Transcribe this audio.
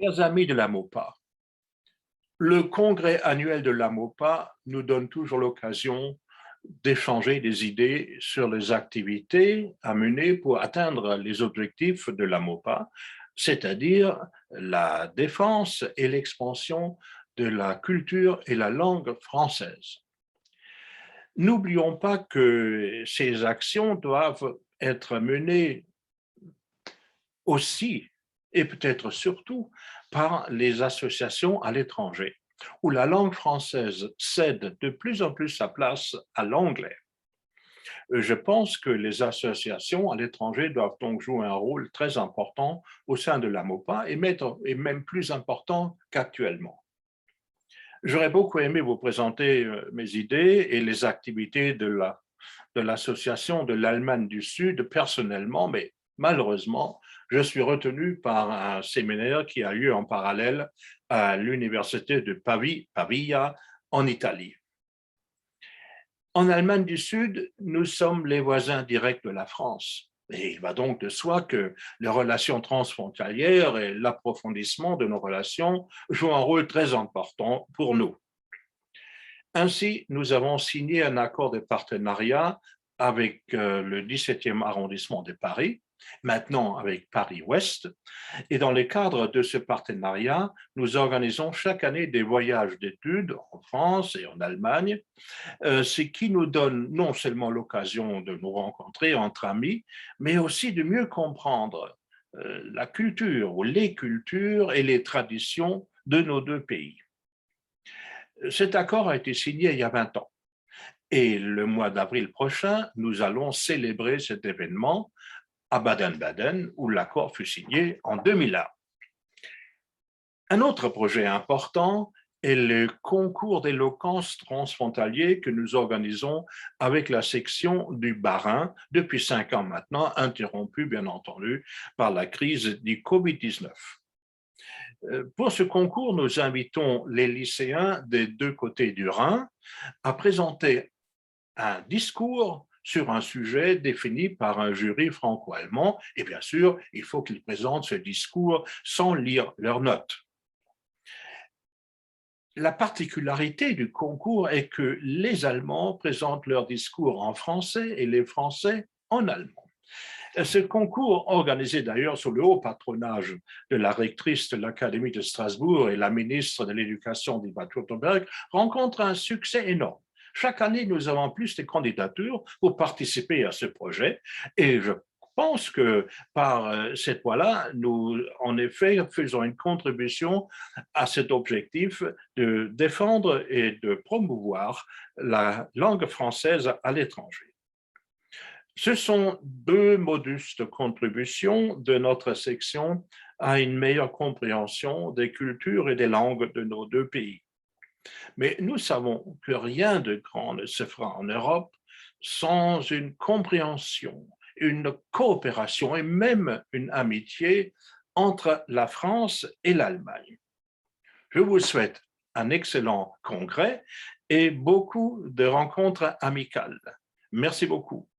Chers amis de la MOPA, le congrès annuel de la MOPA nous donne toujours l'occasion d'échanger des idées sur les activités à mener pour atteindre les objectifs de la MOPA, c'est-à-dire la défense et l'expansion de la culture et la langue française. N'oublions pas que ces actions doivent être menées aussi, et peut-être surtout, par les associations à l'étranger, où la langue française cède de plus en plus sa place à l'anglais. Je pense que les associations à l'étranger doivent donc jouer un rôle très important au sein de la MOPA et même plus important qu'actuellement. J'aurais beaucoup aimé vous présenter mes idées et les activités de l'association de l'Allemagne du Sud personnellement, mais malheureusement, je suis retenu par un séminaire qui a lieu en parallèle à l'université de Pavia, en Italie. En Allemagne du Sud, nous sommes les voisins directs de la France. Et il va donc de soi que les relations transfrontalières et l'approfondissement de nos relations jouent un rôle très important pour nous. Ainsi, nous avons signé un accord de partenariat avec le 17e arrondissement de Paris, maintenant avec Paris-Ouest. Et dans le cadre de ce partenariat, nous organisons chaque année des voyages d'études en France et en Allemagne, ce qui nous donne non seulement l'occasion de nous rencontrer entre amis, mais aussi de mieux comprendre la culture ou les cultures et les traditions de nos deux pays. Cet accord a été signé il y a 20 ans. Et le mois d'avril prochain, nous allons célébrer cet événement à Baden-Baden, où l'accord fut signé en 2001. Un autre projet important est le concours d'éloquence transfrontalier que nous organisons avec la section du Bas-Rhin depuis 5 ans maintenant, interrompu bien entendu par la crise du Covid-19. Pour ce concours, nous invitons les lycéens des deux côtés du Rhin à présenter un discours sur un sujet défini par un jury franco-allemand. Et bien sûr, il faut qu'ils présentent ce discours sans lire leurs notes. La particularité du concours est que les Allemands présentent leur discours en français et les Français en allemand. Ce concours, organisé d'ailleurs sous le haut patronage de la rectrice de l'Académie de Strasbourg et la ministre de l'Éducation de Baden-Württemberg, rencontre un succès énorme. Chaque année, nous avons plus de candidatures pour participer à ce projet et je pense que par cette voie-là, nous, en effet, faisons une contribution à cet objectif de défendre et de promouvoir la langue française à l'étranger. Ce sont deux modus de contribution de notre section à une meilleure compréhension des cultures et des langues de nos deux pays. Mais nous savons que rien de grand ne se fera en Europe sans une compréhension, une coopération et même une amitié entre la France et l'Allemagne. Je vous souhaite un excellent congrès et beaucoup de rencontres amicales. Merci beaucoup.